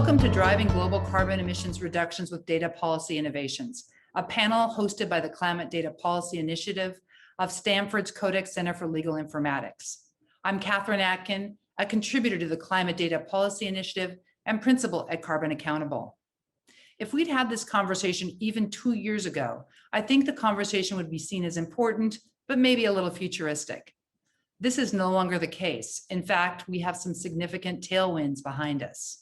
Welcome to Driving Global Carbon Emissions Reductions with Data Policy Innovations, a panel hosted by the Climate Data Policy Initiative of Stanford's CodeX Center for Legal Informatics. I'm Catherine Atkin, a contributor to the Climate Data Policy Initiative and principal at Carbon Accountable. If we'd had this conversation even 2 years ago, I think the conversation would be seen as important, but maybe a little futuristic. This is no longer the case. In fact, we have some significant tailwinds behind us.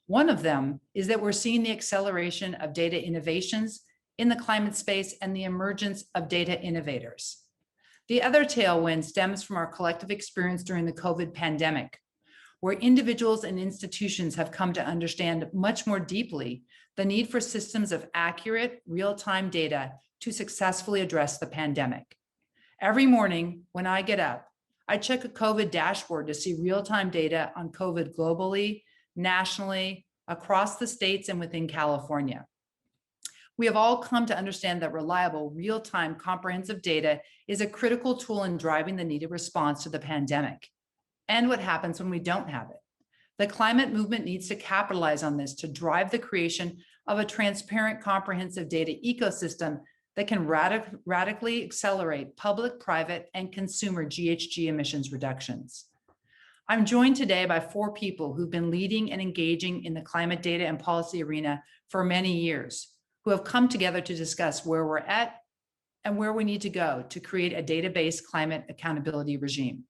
One of them is that we're seeing the acceleration of data innovations in the climate space and the emergence of data innovators. The other tailwind stems from our collective experience during the COVID pandemic, where individuals and institutions have come to understand much more deeply the need for systems of accurate, real-time data to successfully address the pandemic. Every morning when I get up, I check a COVID dashboard to see real-time data on COVID globally, nationally, across the states, and within California. We have all come to understand that reliable, real-time, comprehensive data is a critical tool in driving the needed response to the pandemic and what happens when we don't have it. The climate movement needs to capitalize on this to drive the creation of a transparent, comprehensive data ecosystem that can radically accelerate public, private, and consumer GHG emissions reductions. I'm joined today by 4 people who've been leading and engaging in the climate data and policy arena for many years, who have come together to discuss where we're at and where we need to go to create a data-based climate accountability regime.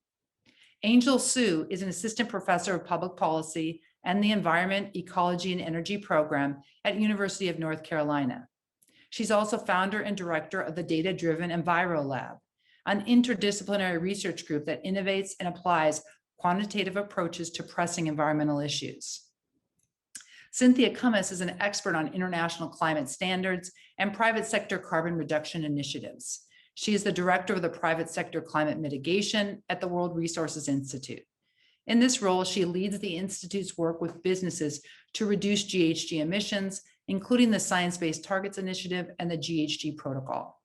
Angel Su is an assistant professor of public policy and the Environment, Ecology, and Energy program at University of North Carolina. She's also founder and director of the Data-Driven Enviro Lab, an interdisciplinary research group that innovates and applies quantitative approaches to pressing environmental issues. Cynthia Cummis is an expert on international climate standards and private sector carbon reduction initiatives. She is the director of the private sector climate mitigation at the World Resources Institute. In this role, she leads the Institute's work with businesses to reduce GHG emissions, including the Science Based Targets Initiative and the GHG Protocol.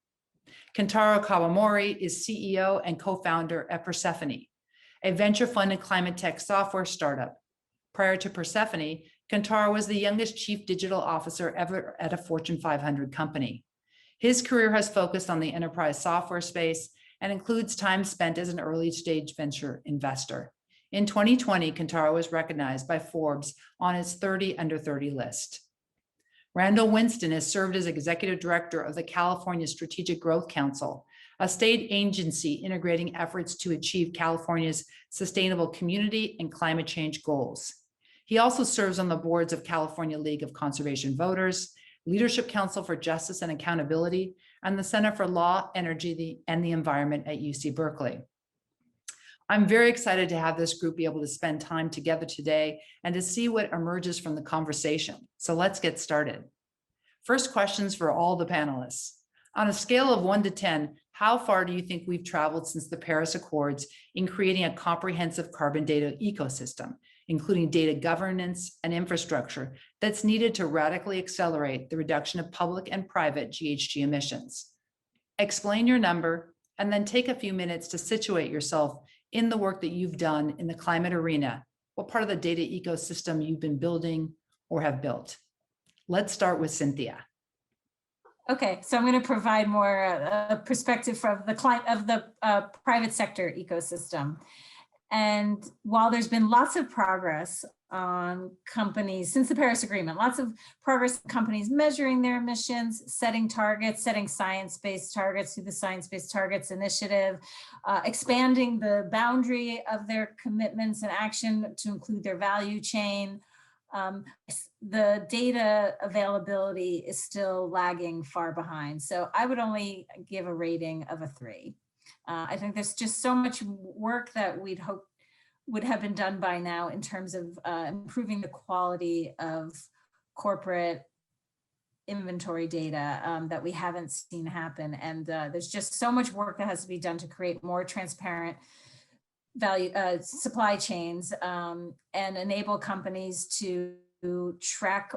Kentaro Kawamori is CEO and co-founder at Persephone, a venture-funded climate tech software startup. Prior to Persephone, Kentaro was the youngest chief digital officer ever at a Fortune 500 company. His career has focused on the enterprise software space and includes time spent as an early-stage venture investor. In 2020, Kentaro was recognized by Forbes on its 30 under 30 list. Randall Winston has served as executive director of the California Strategic Growth Council, a state agency integrating efforts to achieve California's sustainable community and climate change goals. He also serves on the boards of California League of Conservation Voters, Leadership Council for Justice and Accountability, and the Center for Law, Energy, and the Environment at UC Berkeley. I'm very excited to have this group be able to spend time together today and to see what emerges from the conversation. So let's get started. First questions for all the panelists. On a scale of 1 to 10, how far do you think we've traveled since the Paris Accords in creating a comprehensive carbon data ecosystem, including data governance and infrastructure that's needed to radically accelerate the reduction of public and private GHG emissions? Explain your number and then take a few minutes to situate yourself in the work that you've done in the climate arena. What part of the data ecosystem you've been building or have built? Let's start with Cynthia. Okay, so I'm going to provide more perspective from the private sector ecosystem. And while there's been lots of progress on companies since the Paris Agreement, lots of progress on companies measuring their emissions, setting targets, setting science-based targets through the Science Based Targets Initiative, expanding the boundary of their commitments and action to include their value chain. The data availability is still lagging far behind. So I would only give a rating of a 3. I think there's just so much work that we'd hope would have been done by now in terms of improving the quality of corporate inventory data that we haven't seen happen. And there's just so much work that has to be done to create more transparent value supply chains and enable companies to track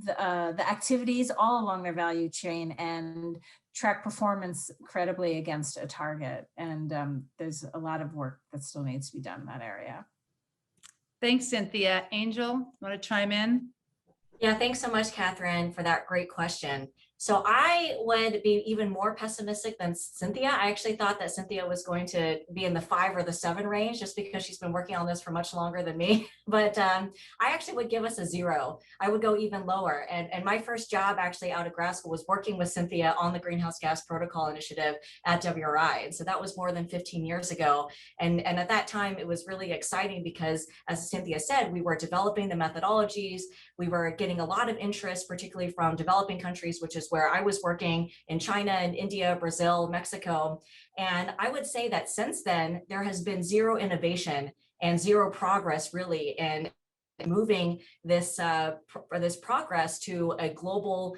the activities all along their value chain and track performance credibly against a target. And there's a lot of work that still needs to be done in that area. Thanks, Cynthia. Angel, want to chime in? Yeah, thanks so much, Catherine, for that great question. So I would be even more pessimistic than Cynthia. I actually thought that Cynthia was going to be in the 5 or the 7 range just because she's been working on this for much longer than me. But I actually would give us a 0. I would go even lower. And my first job actually out of grad school was working with Cynthia on the Greenhouse Gas Protocol Initiative at WRI. And so that was more than 15 years ago. And at that time, it was really exciting because, as Cynthia said, we were developing the methodologies. We were getting a lot of interest, particularly from developing countries, which is where I was working in China and India, Brazil, Mexico. And I would say that since then, there has been zero innovation and zero progress really in moving this, this progress to a global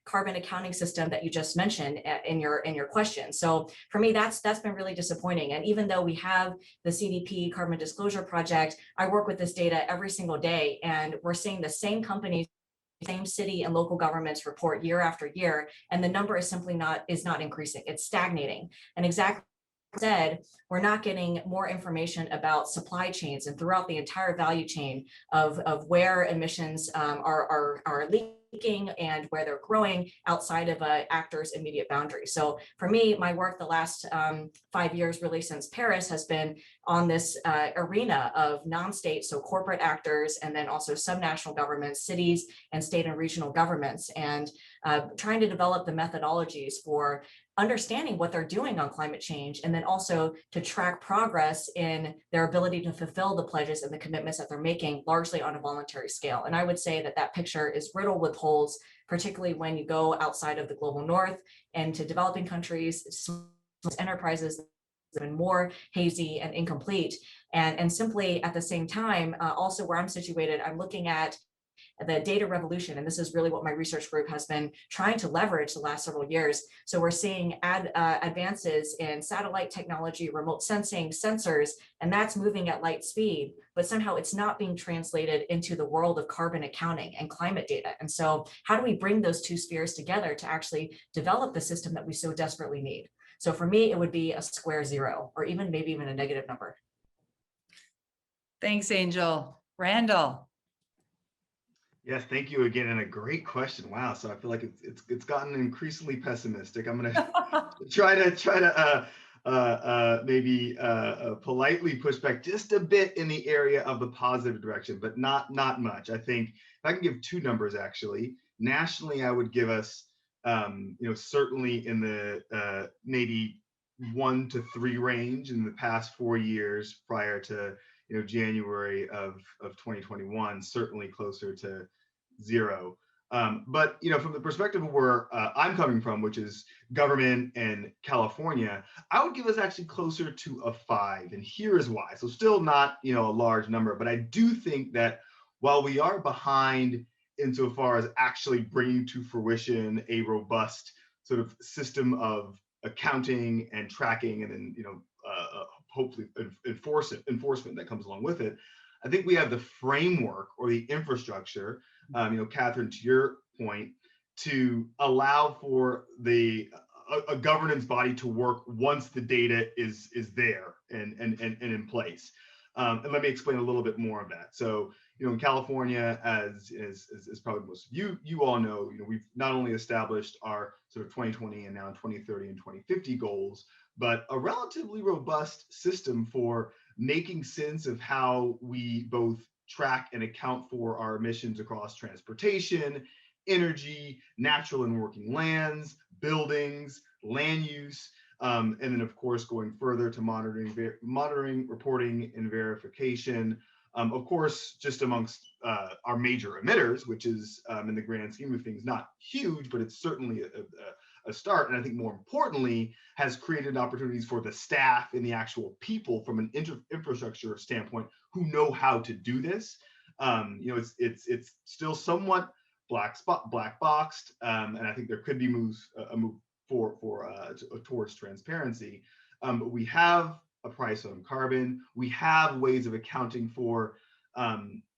carbon accounting system that you just mentioned in your question. So for me, that's been really disappointing. And even though we have the CDP Carbon Disclosure Project, I work with this data every single day, and we're seeing the same companies, same city and local governments report year after year, and the number is simply not increasing. It's stagnating. And exactly said, we're not getting more information about supply chains and throughout the entire value chain of where emissions are leaking and where they're growing outside of actors' immediate boundaries. So for me, my work the last 5 years, really since Paris, has been on this arena of non-state, so corporate actors, and then also subnational governments, cities, and state and regional governments, and trying to develop the methodologies for understanding what they're doing on climate change, and then also to track progress in their ability to fulfill the pledges and the commitments that they're making, largely on a voluntary scale. And I would say that that picture is riddled with holes, particularly when you go outside of the global north and to developing countries, enterprises, even more hazy and incomplete. And simply at the same time, also where I'm situated, I'm looking at the data revolution. And this is really what my research group has been trying to leverage the last several years. So we're seeing advances in satellite technology, remote sensing, sensors, and that's moving at light speed, but somehow it's not being translated into the world of carbon accounting and climate data. And so how do we bring those two spheres together to actually develop the system that we so desperately need? So for me, it would be a square 0, or even maybe even a negative number. Thanks, Angel. Randall. Yes, thank you again, and a great question. Wow, so I feel like it's gotten increasingly pessimistic. I'm gonna try to maybe politely push back just a bit in the area of the positive direction, but not much. I think if I can give 2 numbers actually, nationally, I would give us certainly in the maybe 1 to 3 range in the past 4 years prior to January of 2021, certainly closer to 0. But from the perspective of where I'm coming from, which is government and California, I would give us actually closer to a 5, and here is why. So still not a large number, but I do think that while we are behind insofar as actually bringing to fruition a robust sort of system of accounting and tracking, and then hopefully enforcement that comes along with it, I think we have the framework or the infrastructure, Catherine, to your point, to allow for a governance body to work once the data is there and in place. And let me explain a little bit more of that. So, in California, as probably most of you all know, we've not only established our sort of 2020 and now 2030 and 2050 goals, but a relatively robust system for making sense of how we both track and account for our emissions across transportation, energy, natural and working lands, buildings, land use, and then of course going further to monitoring, reporting, and verification. Of course, just amongst our major emitters, which is in the grand scheme of things not huge, but it's certainly a start. And I think more importantly, has created opportunities for the staff and the actual people from an infrastructure standpoint who know how to do this. It's still somewhat black boxed, and I think there could be a move towards transparency. But we have a price on carbon. We have ways of accounting for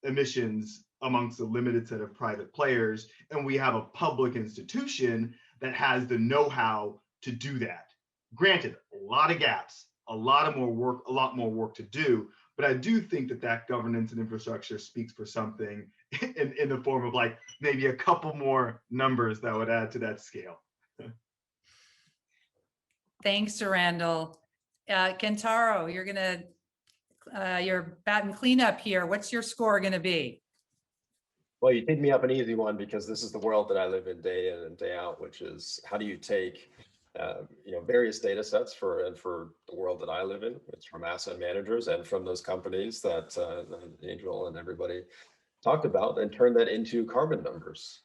emissions amongst a limited set of private players, and we have a public institution that has the know-how to do that. Granted, a lot of gaps, a lot more work to do, but I do think that governance and infrastructure speaks for something in the form of like maybe a couple more numbers that would add to that scale. Thanks, Randall. Kentaro, you're batting cleanup here. What's your score going to be? Well, you picked me up an easy one because this is the world that I live in day in and day out, which is how do you take various data sets for the world that I live in. It's from asset managers and from those companies that Angel and everybody talked about, and turn that into carbon numbers.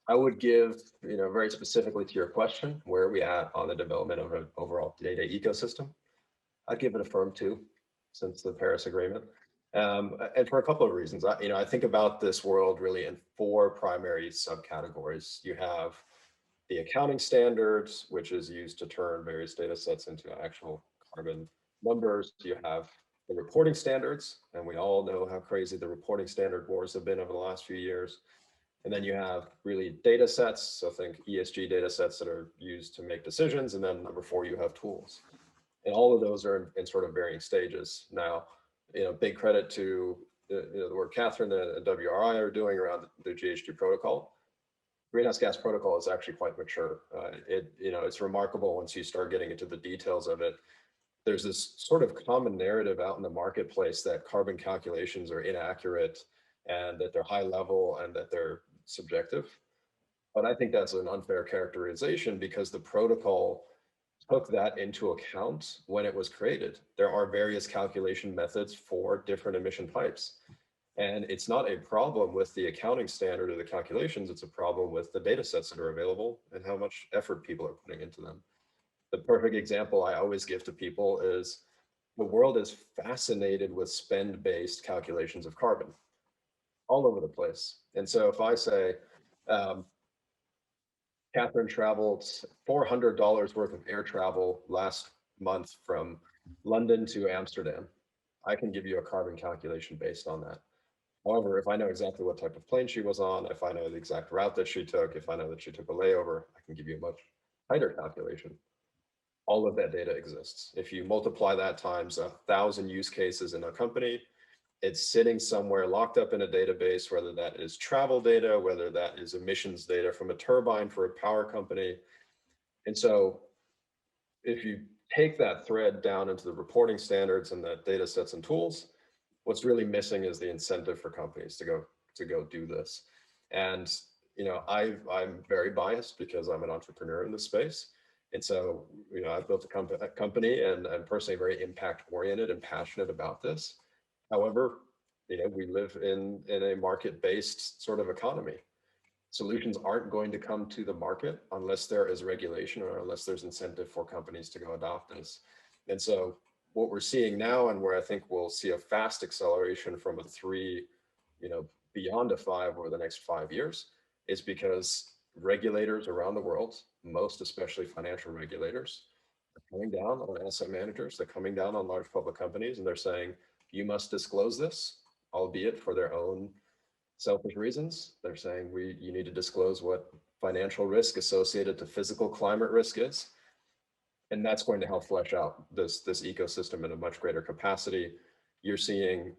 I would give, very specifically to your question, where are we at on the development of an overall data ecosystem? I'd give it a firm 2 since the Paris Agreement. And for a couple of reasons. I think about this world really in 4 primary subcategories. You have the accounting standards, which is used to turn various data sets into actual carbon numbers. You have the reporting standards, and we all know how crazy the reporting standard wars have been over the last few years. And then you have really data sets. So think ESG data sets that are used to make decisions. And then number 4, you have tools. And all of those are in sort of varying stages. Now, big credit to the work Catherine and WRI are doing around the GHG protocol. Greenhouse gas protocol is actually quite mature. It's remarkable once you start getting into the details of it. There's this sort of common narrative out in the marketplace that carbon calculations are inaccurate and that they're high level and that they're subjective. But I think that's an unfair characterization because the protocol took that into account when it was created. There are various calculation methods for different emission types. And it's not a problem with the accounting standard or the calculations, it's a problem with the data sets that are available and how much effort people are putting into them. The perfect example I always give to people is the world is fascinated with spend-based calculations of carbon all over the place. And so if I say, Catherine traveled $400 worth of air travel last month from London to Amsterdam, I can give you a carbon calculation based on that. However, if I know exactly what type of plane she was on, if I know the exact route that she took, if I know that she took a layover, I can give you a much tighter calculation. All of that data exists. If you multiply that times 1,000 use cases in a company, it's sitting somewhere locked up in a database, whether that is travel data, whether that is emissions data from a turbine for a power company. And so if you take that thread down into the reporting standards and the data sets and tools, what's really missing is the incentive for companies to go do this. And I'm very biased because I'm an entrepreneur in this space. And so, I've built a company and I'm personally very impact oriented and passionate about this. However, we live in a market-based sort of economy. Solutions aren't going to come to the market unless there is regulation or unless there's incentive for companies to go adopt this. And so what we're seeing now, and where I think we'll see a fast acceleration from a 3, beyond a 5 over the next 5 years, is because regulators around the world, most especially financial regulators, are coming down on asset managers, they're coming down on large public companies, and they're saying, you must disclose this, albeit for their own selfish reasons. They're saying you need to disclose what financial risk associated to physical climate risk is. And that's going to help flesh out this ecosystem in a much greater capacity. You're seeing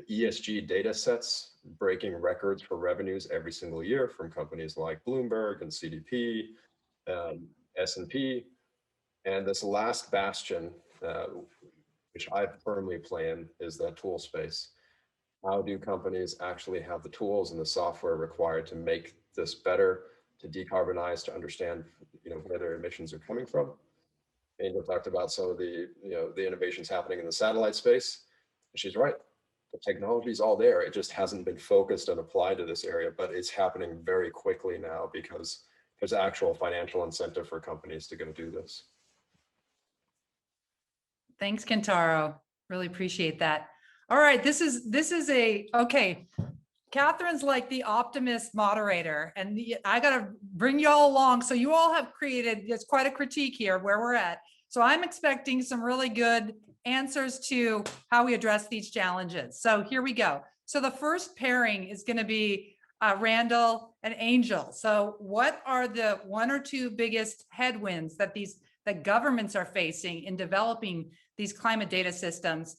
ESG data sets breaking records for revenues every single year from companies like Bloomberg and CDP, S&P. And this last bastion, which I firmly play in, is that tool space. How do companies actually have the tools and the software required to make this better, to decarbonize, to understand where their emissions are coming from? Angel talked about some of the the innovations happening in the satellite space. And she's right. The technology is all there. It just hasn't been focused and applied to this area, but it's happening very quickly now because there's actual financial incentive for companies to go do this. Thanks, Kentaro. Really appreciate that. All right, this is okay. Catherine's like the optimist moderator, and I got to bring you all along. So you all have created, it's quite a critique here where we're at. So I'm expecting some really good answers to how we address these challenges. So here we go. So the first pairing is going to be Randall and Angel. So what are the 1 or 2 biggest headwinds that governments are facing in developing these climate data systems?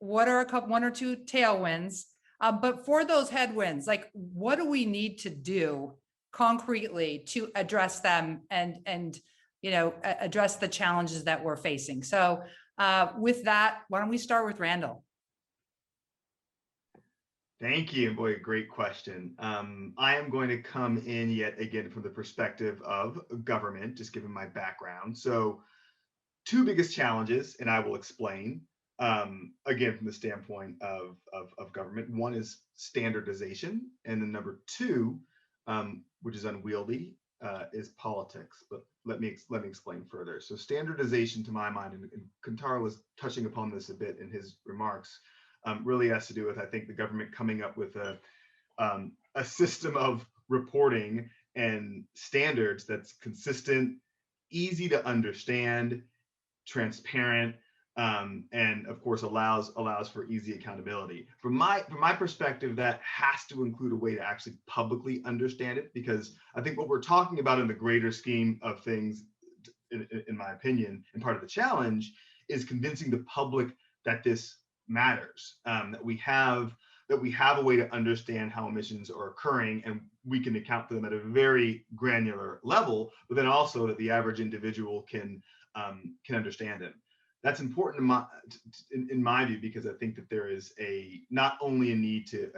What are 1 or 2 tailwinds? But for those headwinds, like what do we need to do concretely to address them and address the challenges that we're facing? So with that, why don't we start with Randall? Thank you. Boy, great question. I am going to come in yet again from the perspective of government, just given my background. So two biggest challenges, and I will explain, again, from the standpoint of government. One is standardization, and then number two, which is unwieldy, is politics. But let me explain further. So standardization, to my mind, and Kantara was touching upon this a bit in his remarks, really has to do with, I think, the government coming up with a system of reporting and standards that's consistent, easy to understand, transparent, and of course allows for easy accountability. From my perspective, that has to include a way to actually publicly understand it, because I think what we're talking about in the greater scheme of things, in my opinion, and part of the challenge, is convincing the public that this matters, that we have a way to understand how emissions are occurring, and we can account for them at a very granular level, but then also that the average individual can understand it. That's important in my view, because I think that there is not only a need to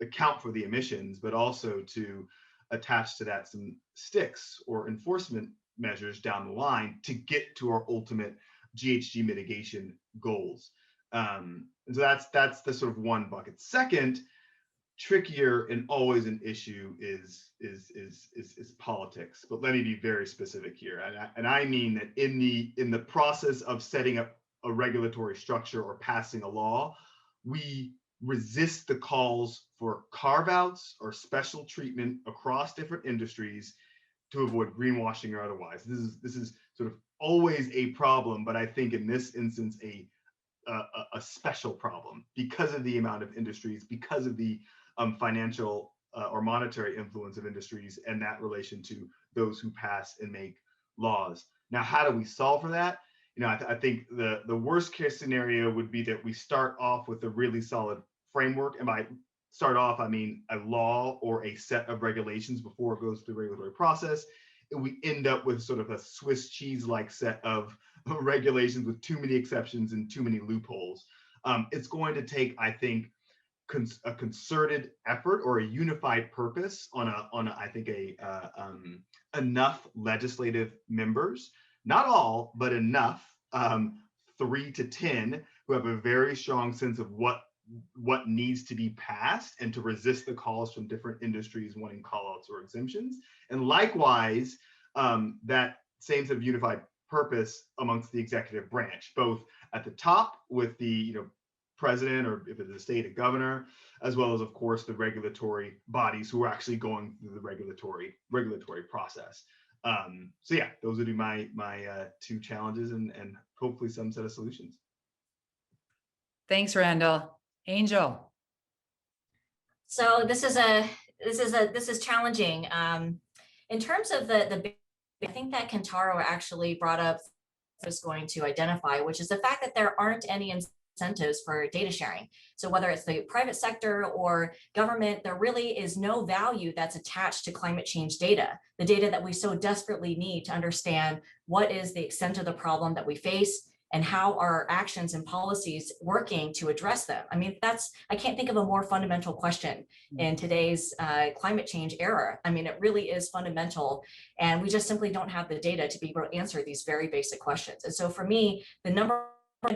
account for the emissions, but also to attach to that some sticks or enforcement measures down the line to get to our ultimate GHG mitigation goals. And so that's the sort of one bucket. Second, trickier and always an issue is politics. But let me be very specific here, and I mean that in the process of setting up a regulatory structure or passing a law, we resist the calls for carve-outs or special treatment across different industries to avoid greenwashing or otherwise. This is sort of always a problem, but I think in this instance a special problem because of the amount of industries, because of the financial or monetary influence of industries, and that relation to those who pass and make laws. Now, how do we solve for that? I think the worst case scenario would be that we start off with a really solid framework, and by start off, I mean a law or a set of regulations before it goes through the regulatory process, and we end up with sort of a Swiss cheese-like set of regulations with too many exceptions and too many loopholes. It's going to take, I think, a concerted effort or a unified purpose on I think enough legislative members, not all, but enough, 3 to 10, who have a very strong sense of what needs to be passed and to resist the calls from different industries wanting callouts or exemptions. And likewise, that same sort of unified purpose amongst the executive branch, both at the top with the president, or if it's a state, a governor, as well as, of course, the regulatory bodies who are actually going through the regulatory process. So yeah, those would be my two challenges, and hopefully some set of solutions. Thanks, Randall. Angel. So this is challenging. In terms of I think that Kentaro actually brought up was going to identify, which is the fact that there aren't any incentives for data sharing. So whether it's the private sector or government, there really is no value that's attached to climate change data, the data that we so desperately need to understand what is the extent of the problem that we face and how are our actions and policies working to address them. I mean, I can't think of a more fundamental question in today's climate change era. I mean, it really is fundamental, and we just simply don't have the data to be able to answer these very basic questions. And so for me, the number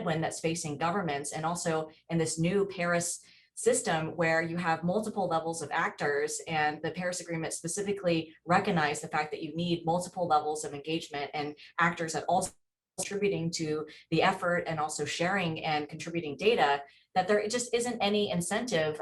one that's facing governments, and also in this new Paris system where you have multiple levels of actors, and the Paris Agreement specifically recognized the fact that you need multiple levels of engagement and actors that also contributing to the effort and also sharing and contributing data, that there just isn't any incentive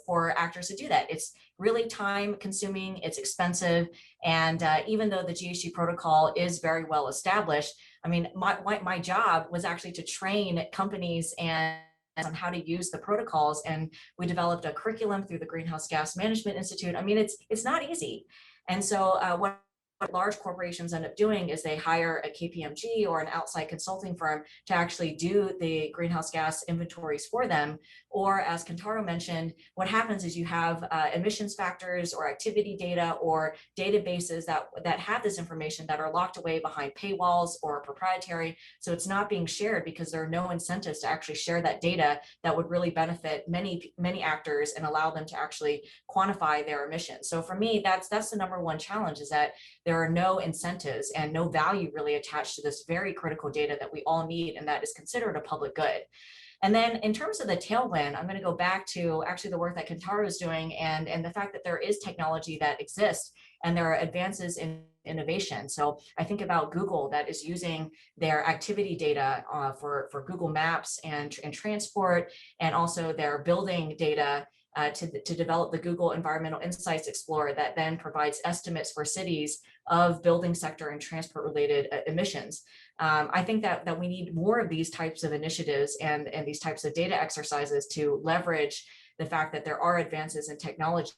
for actors to do that. It's really time consuming, it's expensive, and even though the GHG protocol is very well established, I mean, my job was actually to train companies and on how to use the protocols, and we developed a curriculum through the Greenhouse Gas Management Institute. I mean, it's not easy. And so what large corporations end up doing is they hire a KPMG or an outside consulting firm to actually do the greenhouse gas inventories for them. Or as Kentaro mentioned, what happens is you have emissions factors or activity data or databases that have this information that are locked away behind paywalls or proprietary. So it's not being shared because there are no incentives to actually share that data that would really benefit many actors and allow them to actually quantify their emissions. So for me, that's the number one challenge, is that there are no incentives and no value really attached to this very critical data that we all need and that is considered a public good. And then in terms of the tailwind, I'm going to go back to actually the work that Kentaro is doing and the fact that there is technology that exists and there are advances in innovation. So I think about Google that is using their activity data for Google Maps and transport, and also their building data to develop the Google Environmental Insights Explorer that then provides estimates for cities of building sector and transport related emissions. I think that we need more of these types of initiatives and these types of data exercises to leverage the fact that there are advances in technology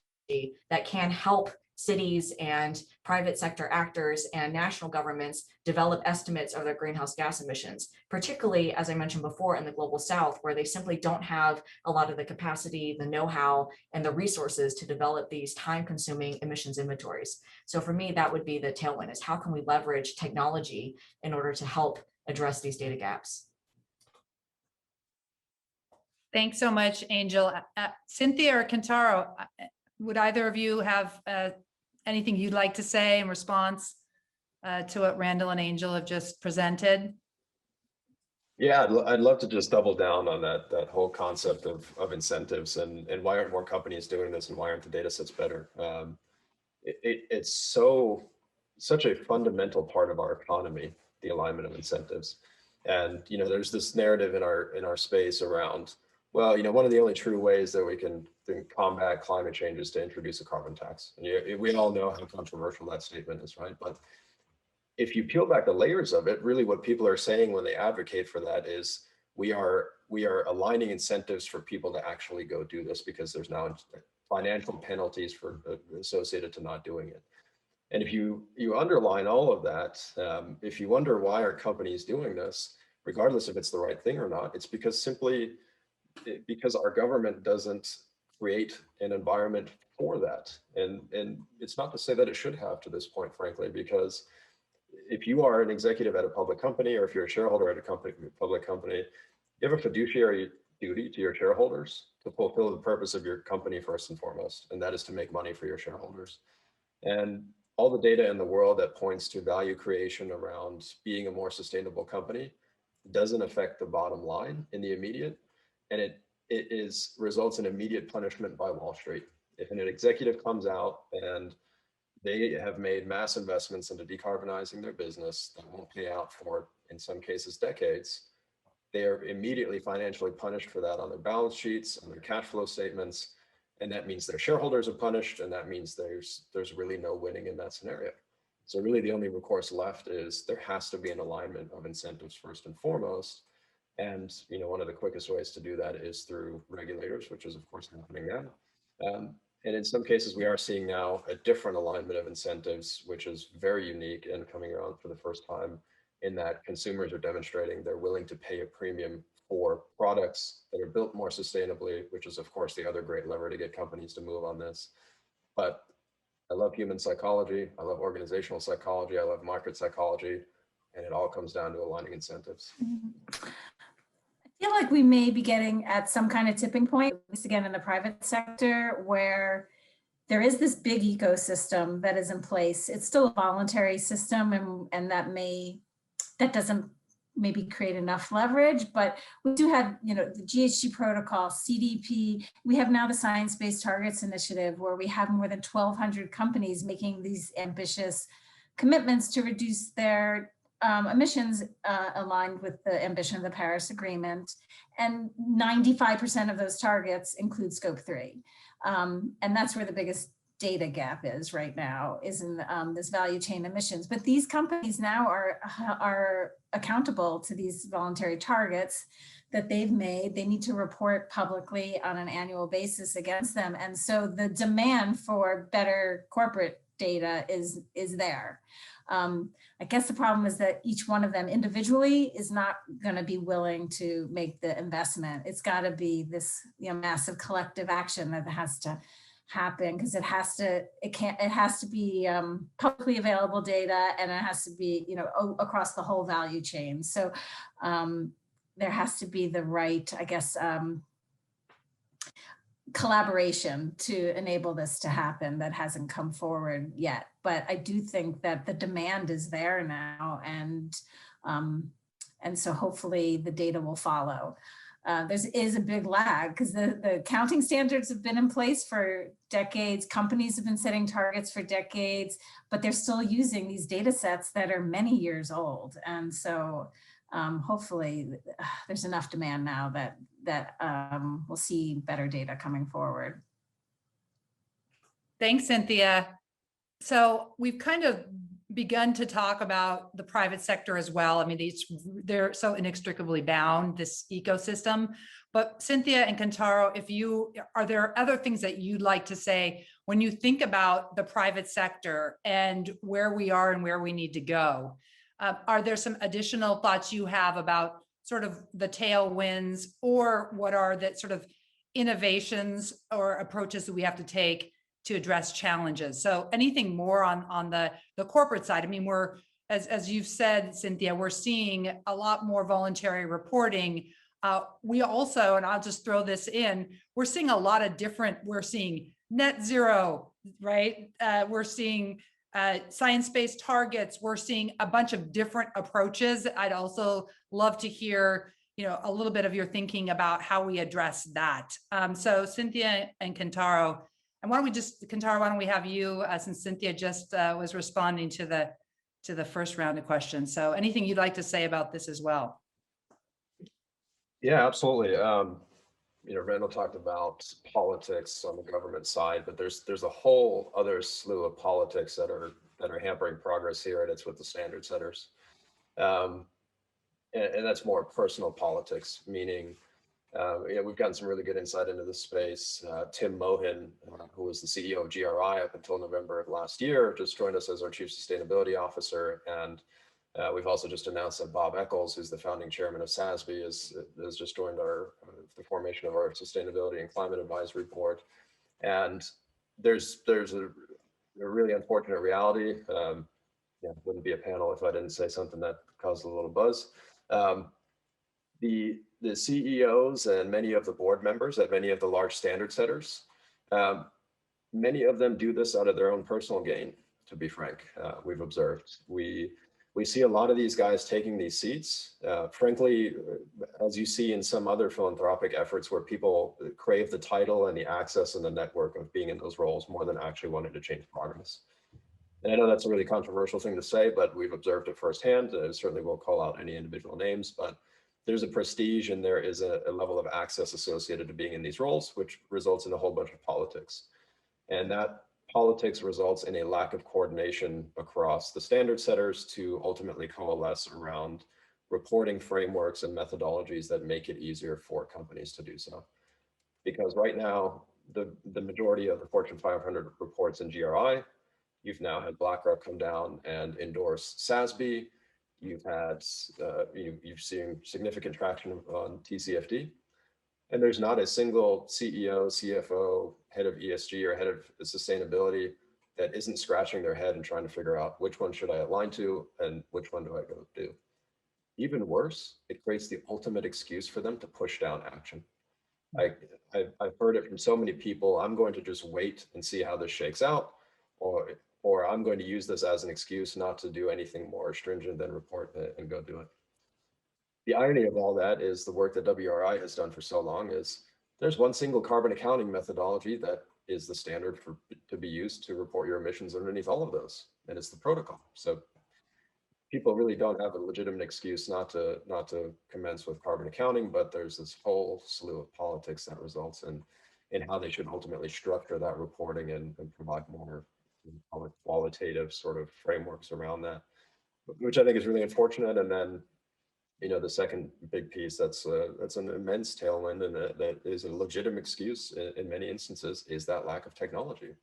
that can help cities and private sector actors and national governments develop estimates of their greenhouse gas emissions, particularly, as I mentioned before, in the global south, where they simply don't have a lot of the capacity, the know-how, and the resources to develop these time-consuming emissions inventories. So for me, that would be the tailwind, is how can we leverage technology in order to help address these data gaps? Thanks so much, Angel. Cynthia or Kentaro, would either of you have anything you'd like to say in response to what Randall and Angel have just presented? Yeah, I'd love to just double down on that whole concept of incentives and why aren't more companies doing this and why aren't the data sets better? It's such a fundamental part of our economy, the alignment of incentives. And there's this narrative in our space around, well, one of the only true ways that we can combat climate change is to introduce a carbon tax. And we all know how controversial that statement is, right? But if you peel back the layers of it, really what people are saying when they advocate for that is we are aligning incentives for people to actually go do this, because there's now financial penalties associated to not doing it. And if you underline all of that, if you wonder why are companies doing this, regardless if it's the right thing or not, it's because our government doesn't create an environment for that. And it's not to say that it should have to this point, frankly, because if you are an executive at a public company, or if you're a shareholder at a public company, you have a fiduciary duty to your shareholders to fulfill the purpose of your company first and foremost, and that is to make money for your shareholders. And all the data in the world that points to value creation around being a more sustainable company doesn't affect the bottom line in the immediate, and it results in immediate punishment by Wall Street. If an executive comes out and they have made mass investments into decarbonizing their business that won't pay out for, in some cases, decades, they are immediately financially punished for that on their balance sheets, on their cash flow statements, and that means their shareholders are punished, and that means there's really no winning in that scenario. So really the only recourse left is there has to be an alignment of incentives first and foremost. And one of the quickest ways to do that is through regulators, which is of course happening now. And in some cases, we are seeing now a different alignment of incentives, which is very unique and coming around for the first time, in that consumers are demonstrating they're willing to pay a premium for products that are built more sustainably, which is of course the other great lever to get companies to move on this. But I love human psychology, I love organizational psychology, I love market psychology, and it all comes down to aligning incentives. I feel like we may be getting at some kind of tipping point, at least again in the private sector, where there is this big ecosystem that is in place. It's still a voluntary system, and that doesn't maybe create enough leverage, but we do have, the GHG protocol, CDP. We have now the Science Based Targets Initiative, where we have more than 1,200 companies making these ambitious commitments to reduce their emissions aligned with the ambition of the Paris Agreement. And 95% of those targets include scope 3. And that's where the biggest data gap is right now, is in this value chain emissions. But these companies now are accountable to these voluntary targets that they've made. They need to report publicly on an annual basis against them. And so the demand for better corporate data is there. I guess the problem is that each one of them individually is not going to be willing to make the investment. It's got to be this, you know, massive collective action that has to happen, because it has to be publicly available data, and it has to be, you know, across the whole value chain. So there has to be the right, I guess, collaboration to enable this to happen that hasn't come forward yet. But I do think that the demand is there now, and so hopefully the data will follow. There is a big lag, because the accounting standards have been in place for decades. Companies have been setting targets for decades, but they're still using these data sets that are many years old. And so hopefully there's enough demand now that we'll see better data coming forward. Thanks, Cynthia. So we've kind of begun to talk about the private sector as well. I mean, they're so inextricably bound, this ecosystem. But Cynthia and Kentaro, are there other things that you'd like to say when you think about the private sector and where we are and where we need to go? Are there some additional thoughts you have about sort of the tailwinds, or what are the sort of innovations or approaches that we have to take to address challenges? So anything more on the corporate side? I mean, we're, as you've said, Cynthia, we're seeing a lot more voluntary reporting. We also, and I'll just throw this in, we're seeing a lot of different, we're seeing net zero, right? We're seeing science-based targets. We're seeing a bunch of different approaches. I'd also love to hear, you know, a little bit of your thinking about how we address that. So Cynthia and Kentaro, and Kentaro, why don't we have you, since Cynthia just was responding to the first round of questions. So anything you'd like to say about this as well? Yeah, absolutely. You know, Randall talked about politics on the government side, but there's a whole other slew of politics that are hampering progress here, and it's with the standard setters. And that's more personal politics, meaning, you know, we've gotten some really good insight into this space. Tim Mohin, who was the CEO of GRI up until November of last year, just joined us as our Chief Sustainability Officer. And we've also just announced that Bob Eccles, who's the founding chairman of SASB, has just joined the formation of our Sustainability and Climate Advisory Board. And there's a really unfortunate reality. Yeah, it wouldn't be a panel if I didn't say something that caused a little buzz. The CEOs and many of the board members at many of the large standard setters, many of them do this out of their own personal gain, to be frank. We've observed. We see a lot of these guys taking these seats, frankly, as you see in some other philanthropic efforts where people crave the title and the access and the network of being in those roles more than actually wanting to change progress. And I know that's a really controversial thing to say, but we've observed it firsthand. Certainly won't call out any individual names, but there's a prestige and there is a level of access associated to being in these roles, which results in a whole bunch of politics. And that politics results in a lack of coordination across the standard setters to ultimately coalesce around reporting frameworks and methodologies that make it easier for companies to do so. Because right now, the majority of the Fortune 500 reports in GRI, you've now had BlackRock come down and endorse SASB. You've had, you've seen significant traction on TCFD. And there's not a single CEO, CFO, head of ESG or head of sustainability that isn't scratching their head and trying to figure out which one should I align to and which one do I go do. Even worse, it creates the ultimate excuse for them to push down action. I've heard it from so many people. I'm going to just wait and see how this shakes out, or I'm going to use this as an excuse not to do anything more stringent than report it and go do it. The irony of all that is the work that WRI has done for so long is there's one single carbon accounting methodology that is the standard to be used to report your emissions underneath all of those, and it's the protocol. So people really don't have a legitimate excuse not to commence with carbon accounting, but there's this whole slew of politics that results in how they should ultimately structure that reporting and provide more qualitative sort of frameworks around that, which I think is really unfortunate. And then, you know, the second big piece that's an immense tailwind and that is a legitimate excuse in many instances is that lack of technology.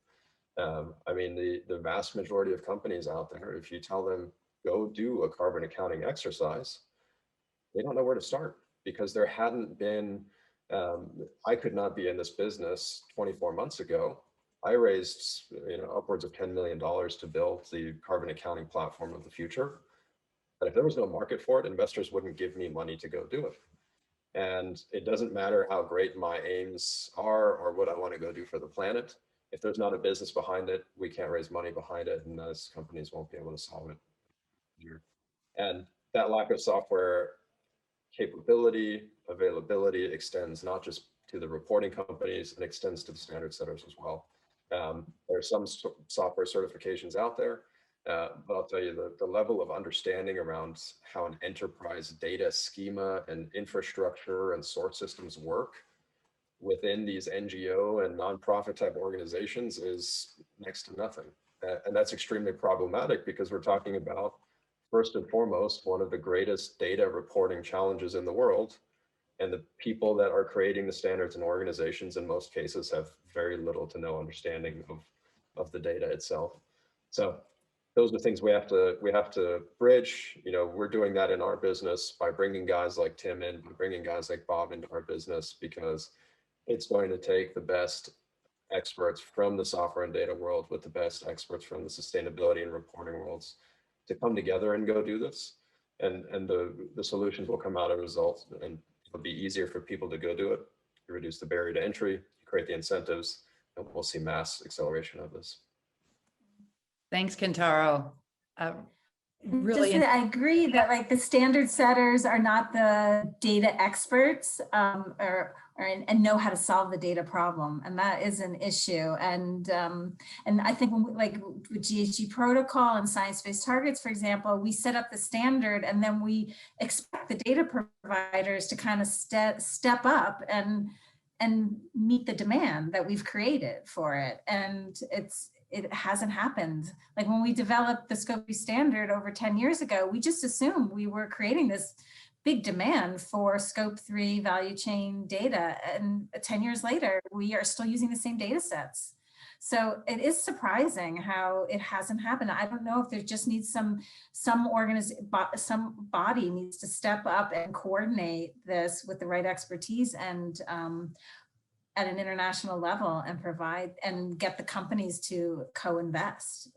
I mean, the vast majority of companies out there, if you tell them, go do a carbon accounting exercise, they don't know where to start because there hadn't been, I could not be in this business 24 months ago. I raised, upwards of $10 million to build the carbon accounting platform of the future. But if there was no market for it, investors wouldn't give me money to go do it. And it doesn't matter how great my aims are or what I want to go do for the planet. If there's not a business behind it, we can't raise money behind it, and those companies won't be able to solve it. And that lack of software capability, availability extends not just to the reporting companies, it extends to the standard setters as well. There are some software certifications out there, but I'll tell you the level of understanding around how an enterprise data schema and infrastructure and source systems work within these NGO and nonprofit type organizations is next to nothing. And that's extremely problematic because we're talking about, first and foremost, one of the greatest data reporting challenges in the world. And the people that are creating the standards and organizations in most cases have very little to no understanding of the data itself. So those are things we have to bridge. We're doing that in our business by bringing guys like Tim in, bringing guys like Bob into our business, because it's going to take the best experts from the software and data world with the best experts from the sustainability and reporting worlds to come together and go do this. And the solutions will come out of results, and it'll be easier for people to go do it. You reduce the barrier to entry, you create the incentives, and we'll see mass acceleration of this. Thanks, Kentaro. Really, I agree that like the standard setters are not the data experts and know how to solve the data problem, and that is an issue. And I think when like with GHG protocol and science-based targets, for example, we set up the standard, and then we expect the data providers to kind of step up and meet the demand that we've created for it. And it hasn't happened. Like when we developed the Scope 3 standard over 10 years ago, we just assumed we were creating this big demand for Scope 3 value chain data. And 10 years later, we are still using the same data sets. So it is surprising how it hasn't happened. I don't know if there just needs some body needs to step up and coordinate this with the right expertise and at an international level and provide and get the companies to co-invest.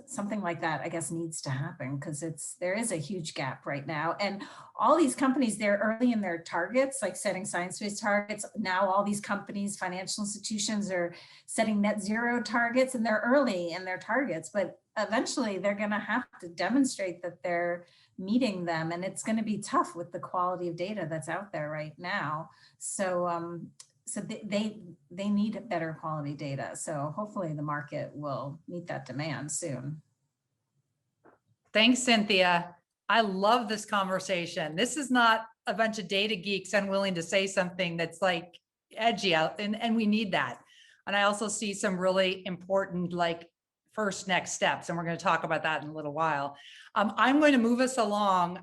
Something like that, I guess, needs to happen because there is a huge gap right now. And all these companies, they're early in their targets, like setting science-based targets. Now all these companies, financial institutions are setting net zero targets, and they're early in their targets, but eventually they're gonna have to demonstrate that they're meeting them. And it's gonna be tough with the quality of data that's out there right now. So they need better quality data. So hopefully the market will meet that demand soon. Thanks, Cynthia. I love this conversation. This is not a bunch of data geeks unwilling to say something that's like edgy out, and we need that. And I also see some really important like first next steps, and we're going to talk about that in a little while. I'm going to move us along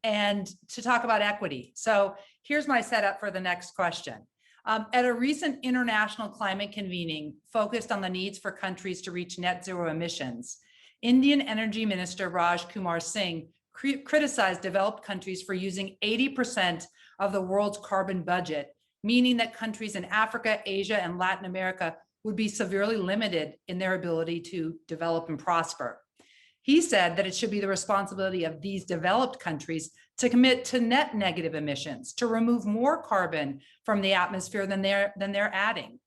and to talk about equity. So here's my setup for the next question. At a recent international climate convening focused on the needs for countries to reach net zero emissions, Indian Energy Minister Raj Kumar Singh criticized developed countries for using 80% of the world's carbon budget, meaning that countries in Africa, Asia, and Latin America would be severely limited in their ability to develop and prosper. He said that it should be the responsibility of these developed countries to commit to net negative emissions, to remove more carbon from the atmosphere than they're adding.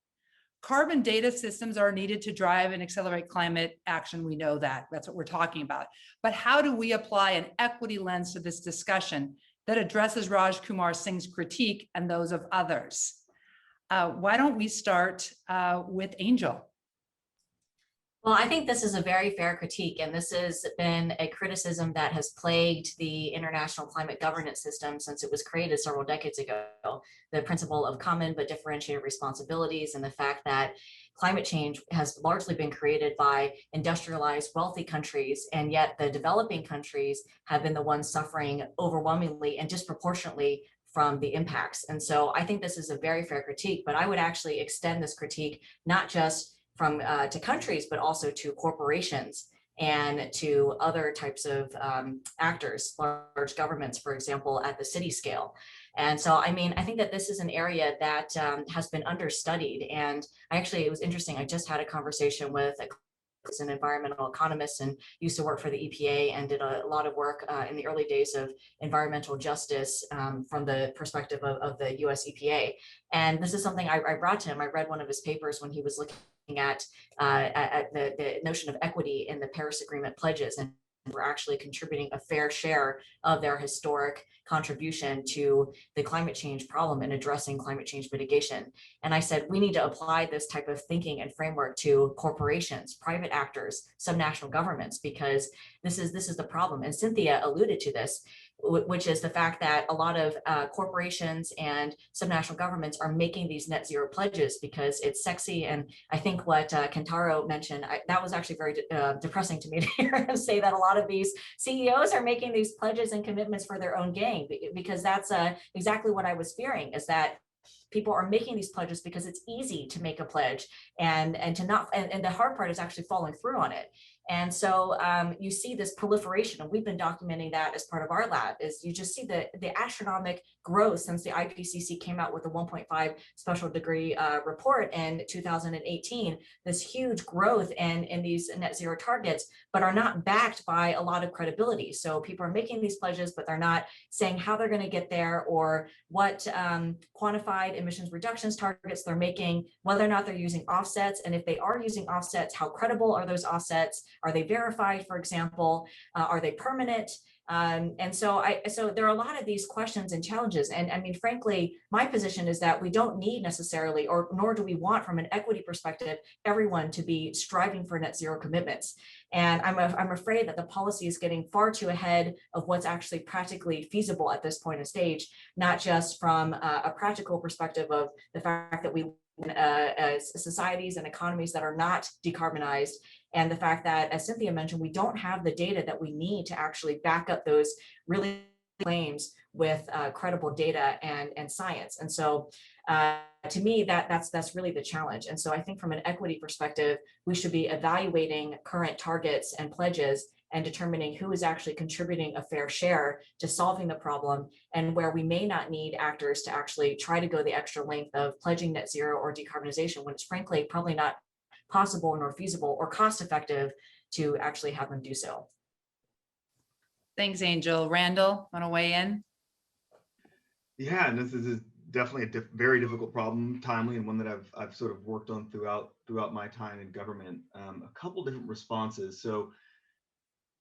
Carbon data systems are needed to drive and accelerate climate action. We know that. That's what we're talking about. But how do we apply an equity lens to this discussion that addresses Raj Kumar Singh's critique and those of others? Why don't we start with Angel? Well, I think this is a very fair critique, and this has been a criticism that has plagued the international climate governance system since it was created several decades ago. The principle of common but differentiated responsibilities, and the fact that climate change has largely been created by industrialized, wealthy countries, and yet the developing countries have been the ones suffering overwhelmingly and disproportionately from the impacts. And so I think this is a very fair critique, but I would actually extend this critique not just to countries, but also to corporations and to other types of actors, large governments, for example, at the city scale. And so, I mean, I think that this is an area that has been understudied. And it was interesting. I just had a conversation with an environmental economist and used to work for the EPA and did a lot of work in the early days of environmental justice from the perspective of the US EPA. And this is something I brought to him. I read one of his papers when he was looking at the notion of equity in the Paris Agreement pledges, and we're actually contributing a fair share of their historic contribution to the climate change problem and addressing climate change mitigation. And I said, we need to apply this type of thinking and framework to corporations, private actors, subnational governments, because this is the problem. And Cynthia alluded to this, which is the fact that a lot of corporations and subnational governments are making these net zero pledges because it's sexy. And I think what Kentaro mentioned, that was actually very depressing to me to hear him say that a lot of these CEOs are making these pledges and commitments for their own gain, because that's exactly what I was fearing, is that people are making these pledges because it's easy to make a pledge and to not, and the hard part is actually following through on it. And so you see this proliferation, and we've been documenting that as part of our lab, is you just see the astronomic growth since the IPCC came out with the 1.5 special degree report in 2018, this huge growth in these net zero targets, but are not backed by a lot of credibility. So people are making these pledges, but they're not saying how they're going to get there or what quantified emissions reductions targets they're making, whether or not they're using offsets. And if they are using offsets, how credible are those offsets? Are they verified, for example? Are they permanent? And so there are a lot of these questions and challenges. And I mean, frankly, my position is that we don't need necessarily, or nor do we want from an equity perspective, everyone to be striving for net zero commitments. And I'm afraid that the policy is getting far too ahead of what's actually practically feasible at this point of stage, not just from a practical perspective of the fact that we societies and economies that are not decarbonized, and the fact that, as Cynthia mentioned, we don't have the data that we need to actually back up those really claims with credible data and science. And so to me, that's really the challenge. And so I think from an equity perspective, we should be evaluating current targets and pledges and determining who is actually contributing a fair share to solving the problem, and where we may not need actors to actually try to go the extra length of pledging net zero or decarbonization when it's frankly probably not possible nor feasible or cost effective to actually have them do so. Thanks, Angel. Randall, want to weigh in? Yeah, and this is definitely a very difficult problem, timely, and one that I've sort of worked on throughout my time in government. A couple different responses. So,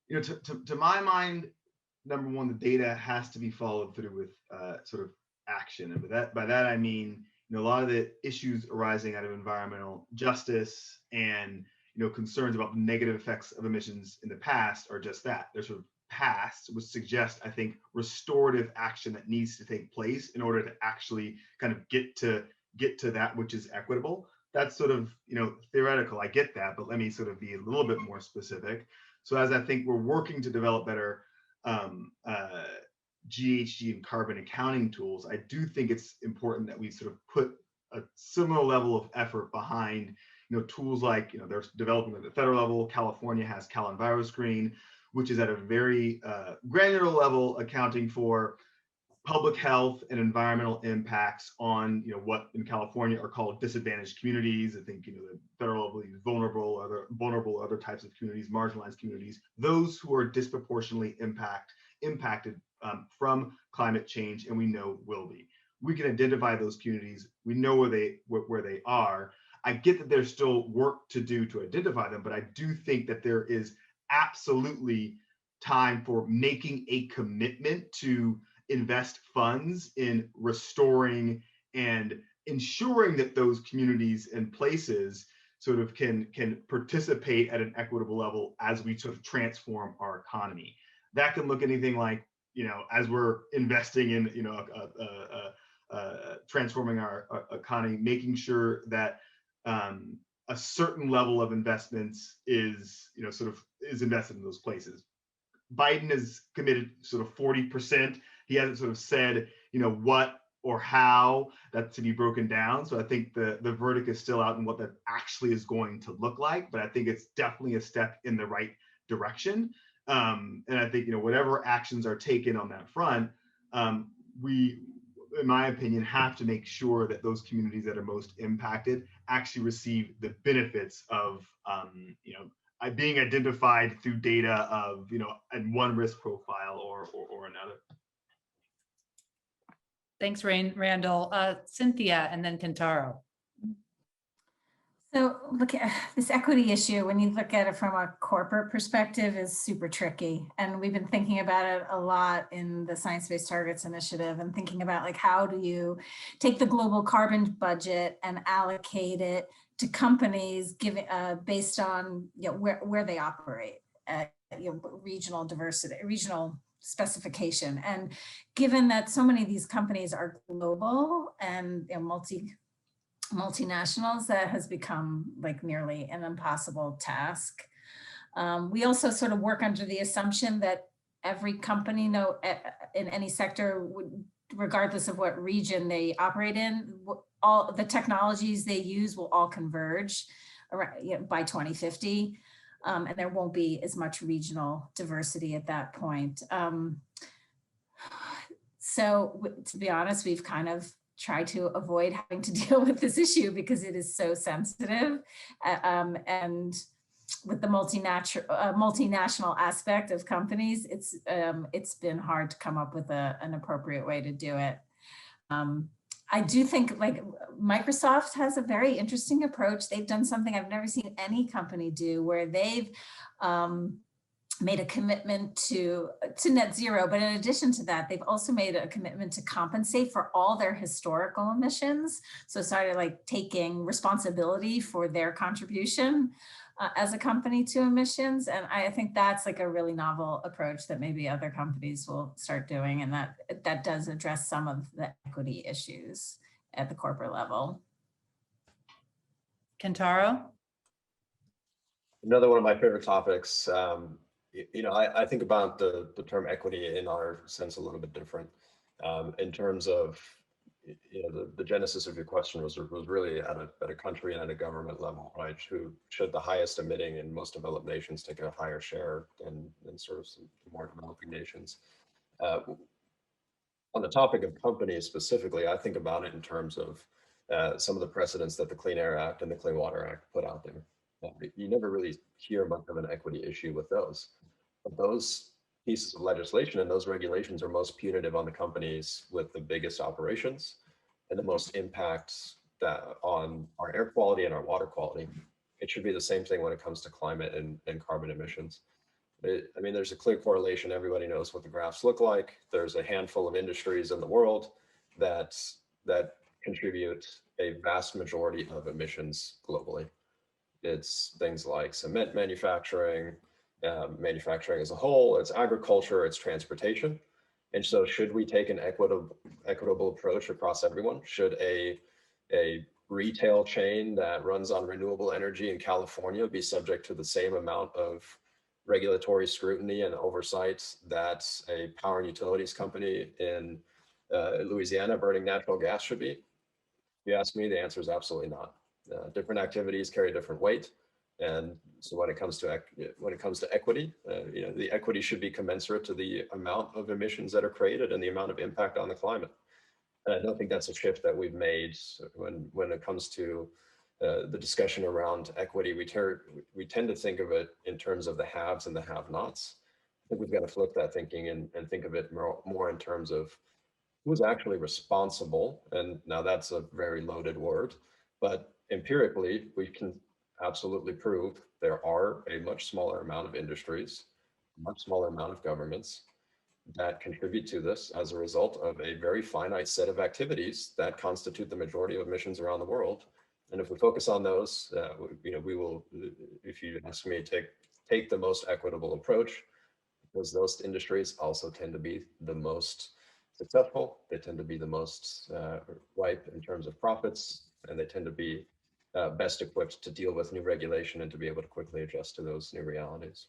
you know, to my mind, number one, the data has to be followed through with sort of action, and by that I mean, you know, a lot of the issues arising out of environmental justice and, you know, concerns about the negative effects of emissions in the past are just that. They're sort of past, which suggests, I think, restorative action that needs to take place in order to actually kind of get to that which is equitable. That's sort of, you know, theoretical. I get that, but let me sort of be a little bit more specific. So as I think we're working to develop better GHG and carbon accounting tools, I do think it's important that we sort of put a similar level of effort behind, you know, tools like, you know, they're developing at the federal level. California has CalEnviroScreen, which is at a very granular level accounting for public health and environmental impacts on, you know, what in California are called disadvantaged communities. I think, you know, the federal level is vulnerable other types of communities, marginalized communities, those who are disproportionately impacted from climate change, and we know will be. We can identify those communities. We know where they are. I get that there's still work to do to identify them, but I do think that there is absolutely time for making a commitment to invest funds in restoring and ensuring that those communities and places sort of can participate at an equitable level as we sort of transform our economy. That can look anything like, you know, as we're investing in, you know, transforming our economy, making sure that a certain level of investments is, you know, sort of is invested in those places. Biden has committed sort of 40%. He hasn't sort of said, you know, what or how that's to be broken down. So I think the verdict is still out in what that actually is going to look like, but I think it's definitely a step in the right direction. And I think, whatever actions are taken on that front, we, in my opinion, have to make sure that those communities that are most impacted actually receive the benefits of, being identified through data of, and one risk profile or another. Thanks, Randall. Cynthia and then Kentaro. So look at this equity issue, when you look at it from a corporate perspective, is super tricky. And we've been thinking about it a lot in the Science-Based Targets Initiative, and thinking about like, how do you take the global carbon budget and allocate it to companies based on where they operate, regional diversity, regional specification. And given that so many of these companies are global and multinationals, that has become like nearly an impossible task. We also sort of work under the assumption that every company in any sector would, regardless of what region they operate in, all the technologies they use will all converge by 2050. And there won't be as much regional diversity at that point. So to be honest, we've kind of try to avoid having to deal with this issue because it is so sensitive. And with the multinational aspect of companies, it's been hard to come up with an appropriate way to do it. I do think like Microsoft has a very interesting approach. They've done something I've never seen any company do, where they've made a commitment to net zero, but in addition to that, they've also made a commitment to compensate for all their historical emissions. So started like taking responsibility for their contribution as a company to emissions. And I think that's like a really novel approach that maybe other companies will start doing. And that does address some of the equity issues at the corporate level. Kentaro? Another one of my favorite topics. I think about the term equity in our sense a little bit different, in terms of, the genesis of your question was really at a country and at a government level, right? Should the highest emitting and most developed nations take a higher share than sort of some more developing nations? On the topic of companies specifically, I think about it in terms of some of the precedents that the Clean Air Act and the Clean Water Act put out there. You never really hear much of an equity issue with those. But those pieces of legislation and those regulations are most punitive on the companies with the biggest operations and the most impact on our air quality and our water quality. It should be the same thing when it comes to climate and carbon emissions. There's a clear correlation. Everybody knows what the graphs look like. There's a handful of industries in the world that contribute a vast majority of emissions globally. It's things like cement manufacturing, manufacturing as a whole, it's agriculture, it's transportation. And so should we take an equitable approach across everyone? Should a retail chain that runs on renewable energy in California be subject to the same amount of regulatory scrutiny and oversight that a power and utilities company in Louisiana burning natural gas should be? If you ask me, the answer is absolutely not. Different activities carry different weight. And so when it comes to equity, the equity should be commensurate to the amount of emissions that are created and the amount of impact on the climate. And I don't think that's a shift that we've made when it comes to the discussion around equity. We tend to think of it in terms of the haves and the have-nots. I think we've got to flip that thinking and think of it more in terms of who's actually responsible. And now that's a very loaded word, but empirically, we can absolutely prove there are a much smaller amount of industries, much smaller amount of governments that contribute to this as a result of a very finite set of activities that constitute the majority of emissions around the world. And if we focus on those, we will, if you ask me, take the most equitable approach, because those industries also tend to be the most successful. They tend to be the most ripe in terms of profits, and they tend to be best equipped to deal with new regulation and to be able to quickly adjust to those new realities.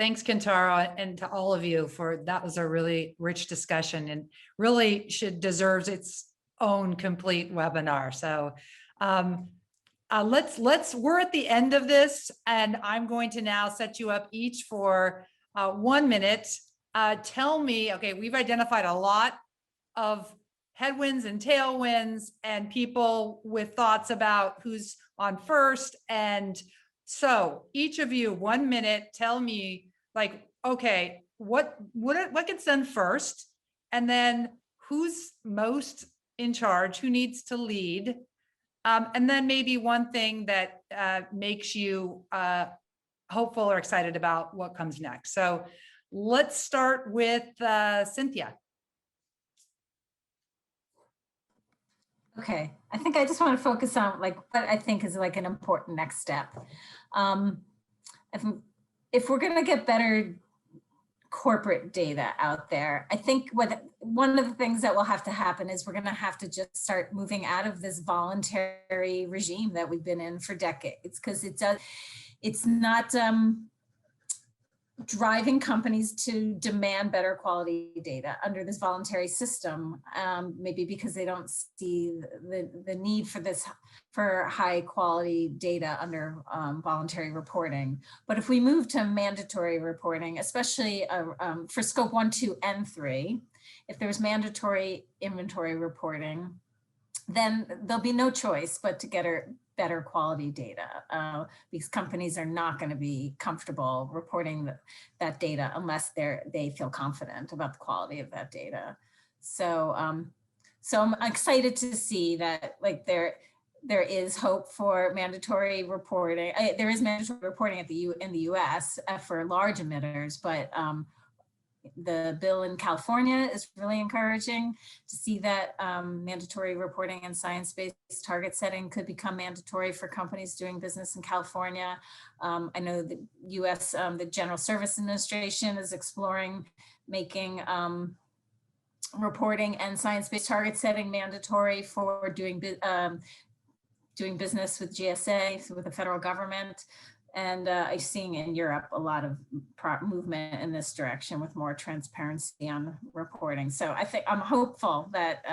Thanks, Kentaro, and to all of you that was a really rich discussion and really deserves its own complete webinar. So we're at the end of this, and I'm going to now set you up each for 1 minute. Tell me, okay, we've identified a lot of headwinds and tailwinds and people with thoughts about who's on first. And so each of you, 1 minute, tell me like, okay, what gets done first? And then who's most in charge, who needs to lead? And then maybe one thing that makes you hopeful or excited about what comes next. So let's start with Cynthia. Okay, I think I just want to focus on like what I think is like an important next step. If we're going to get better corporate data out there, I think one of the things that will have to happen is we're going to have to just start moving out of this voluntary regime that we've been in for decades, because it's not driving companies to demand better quality data under this voluntary system, maybe because they don't see the need for high quality data under voluntary reporting. But if we move to mandatory reporting, especially for scope 1, 2, and 3, if there's mandatory inventory reporting, then there'll be no choice but to get better quality data, because companies are not going to be comfortable reporting that data unless they feel confident about the quality of that data. So I'm excited to see that like there is hope for mandatory reporting. There is mandatory reporting in the US for large emitters, but the bill in California is really encouraging to see that mandatory reporting and science-based target setting could become mandatory for companies doing business in California. I know the US, the General Service Administration is exploring making reporting and science-based target setting mandatory for doing business with GSA, so with the federal government. And I'm seeing in Europe a lot of movement in this direction with more transparency on reporting. So I think I'm hopeful that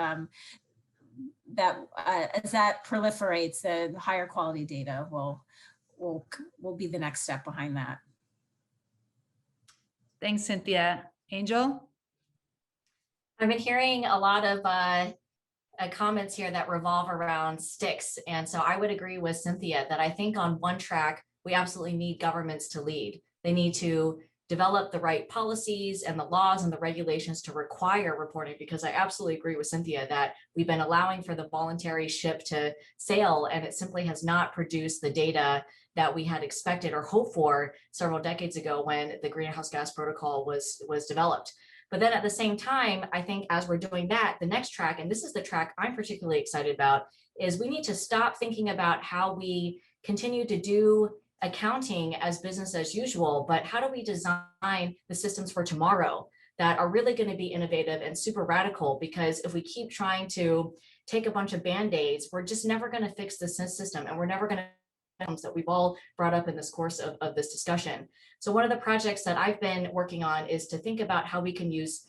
as that proliferates, the higher quality data will be the next step behind that. Thanks, Cynthia. Angel? I've been hearing a lot of comments here that revolve around sticks. And so I would agree with Cynthia that I think on one track, we absolutely need governments to lead. They need to develop the right policies and the laws and the regulations to require reporting, because I absolutely agree with Cynthia that we've been allowing for the voluntary ship to sail, and it simply has not produced the data that we had expected or hoped for several decades ago when the greenhouse gas protocol was developed. But then at the same time, I think as we're doing that, the next track, and this is the track I'm particularly excited about, is we need to stop thinking about how we continue to do accounting as business as usual, but how do we design the systems for tomorrow that are really going to be innovative and super radical? Because if we keep trying to take a bunch of band-aids, we're just never going to fix the system, and we're never going to that we've all brought up in this course of this discussion. So one of the projects that I've been working on is to think about how we can use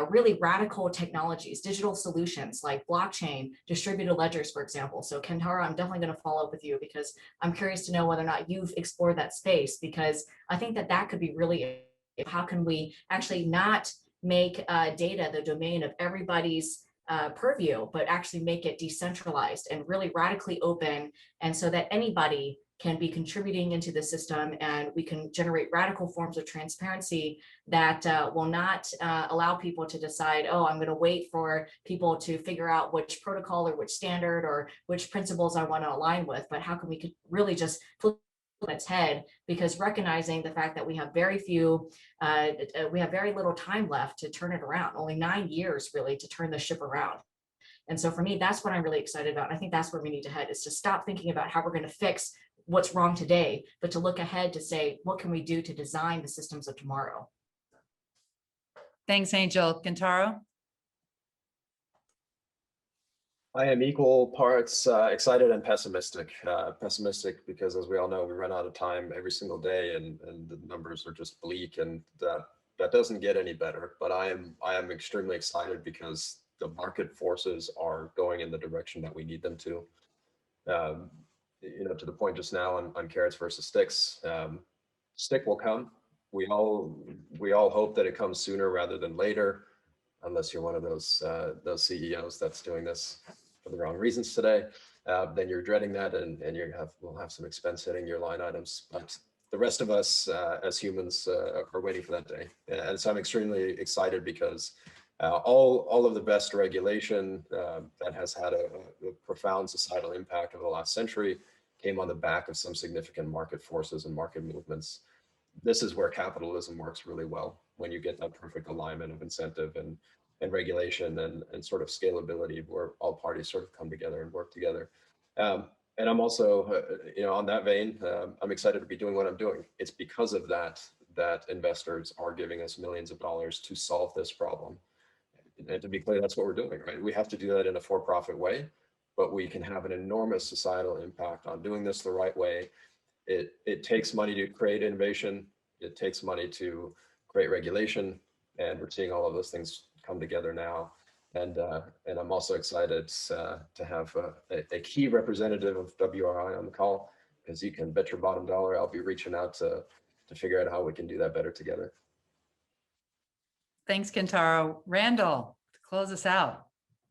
really radical technologies, digital solutions like blockchain, distributed ledgers, for example. So Kentaro, I'm definitely going to follow up with you because I'm curious to know whether or not you've explored that space, because I think that that could be really, how can we actually not make data the domain of everybody's purview, but actually make it decentralized and really radically open, and so that anybody can be contributing into the system, and we can generate radical forms of transparency that will not allow people to decide, oh, I'm going to wait for people to figure out which protocol or which standard or which principles I want to align with, but how can we really just flip its head, because recognizing the fact that we have very little time left to turn it around, only 9 years really to turn the ship around. And so for me, that's what I'm really excited about. I think that's where we need to head, is to stop thinking about how we're going to fix what's wrong today, but to look ahead to say, what can we do to design the systems of tomorrow? Thanks, Angel. Kentaro? I am equal parts excited and pessimistic. Pessimistic because, as we all know, we run out of time every single day, and the numbers are just bleak, and that doesn't get any better. But I am extremely excited because the market forces are going in the direction that we need them to. To the point just now on carrots versus sticks. Stick will come. We all hope that it comes sooner rather than later, unless you're one of those CEOs that's doing this for the wrong reasons today. Then you're dreading that, and we'll have some expense hitting your line items. But the rest of us as humans are waiting for that day, and so I'm extremely excited because all of the best regulation that has had a profound societal impact over the last century came on the back of some significant market forces and market movements. This is where capitalism works really well, when you get that perfect alignment of incentive and regulation and sort of scalability, where all parties sort of come together and work together. And I'm also, on that vein, I'm excited to be doing what I'm doing. It's because of that investors are giving us millions of dollars to solve this problem. And to be clear, that's what we're doing, right? We have to do that in a for-profit way, but we can have an enormous societal impact on doing this the right way. It takes money to create innovation. It takes money to create regulation, and we're seeing all of those things come together now. And I'm also excited to have a key representative of WRI on the call, because you can bet your bottom dollar I'll be reaching out to figure out how we can do that better together. Thanks, Kentaro. Randall, to close us out.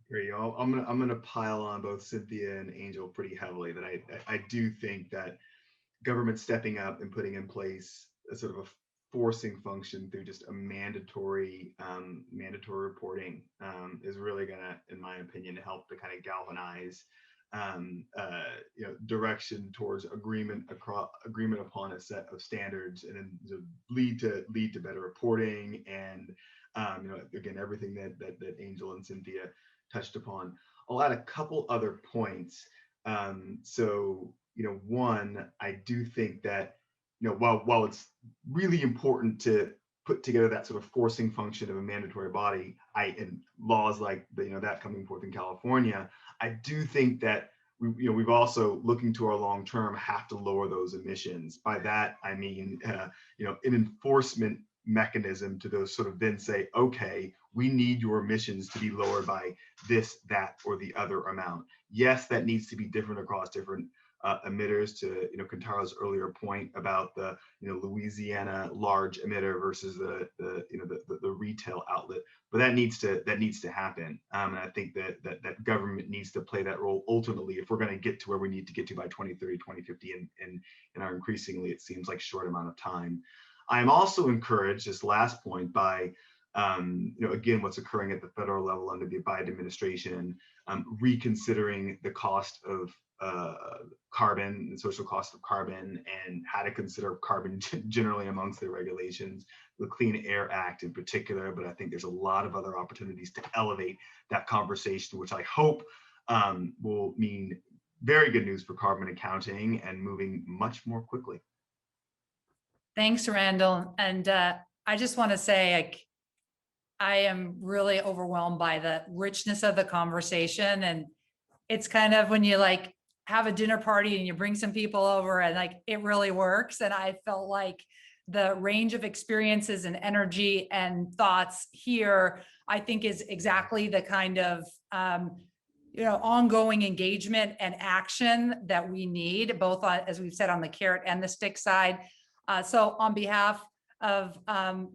Great, y'all. I'm gonna pile on both Cynthia and Angel pretty heavily. That I do think that government stepping up and putting in place a sort of a forcing function through just a mandatory reporting is really gonna, in my opinion, help to kind of galvanize direction towards agreement upon a set of standards, and then lead to better reporting, and again, everything that Angel and Cynthia touched upon. I'll add a couple other points. One, I do think that while it's really important to put together that sort of forcing function of a mandatory body, and laws like that coming forth in California, I do think that we've also, looking to our long term, have to lower those emissions. By that I mean an enforcement mechanism to those sort of then say, okay, we need your emissions to be lowered by this, that, or the other amount. Yes, that needs to be different across different emitters, to Kentaro's earlier point about the Louisiana large emitter versus the retail outlet, but that needs to happen, and I think that government needs to play that role ultimately if we're going to get to where we need to get to by 2030, 2050, and our increasingly, it seems like, short amount of time. I'm also encouraged, this last point, by again, what's occurring at the federal level under the Biden administration, reconsidering the cost of carbon, the social cost of carbon, and how to consider carbon generally amongst the regulations, the Clean Air Act in particular. But I think there's a lot of other opportunities to elevate that conversation, which I hope will mean very good news for carbon accounting and moving much more quickly. Thanks, Randall. And I just want to say, I am really overwhelmed by the richness of the conversation. And it's kind of when you have a dinner party and you bring some people over, and it really works. And I felt like the range of experiences and energy and thoughts here, I think, is exactly the kind of ongoing engagement and action that we need, both as we've said, on the carrot and the stick side. So on behalf of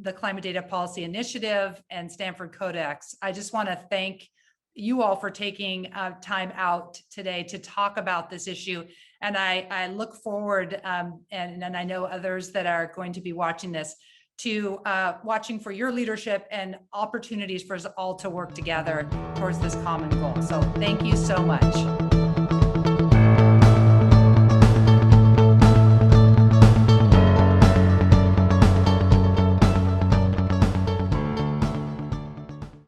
the Climate Data Policy Initiative and Stanford CodeX, I just want to thank you all for taking time out today to talk about this issue. And I look forward, and I know others that are going to be watching this, to watching for your leadership and opportunities for us all to work together towards this common goal. So thank you so much.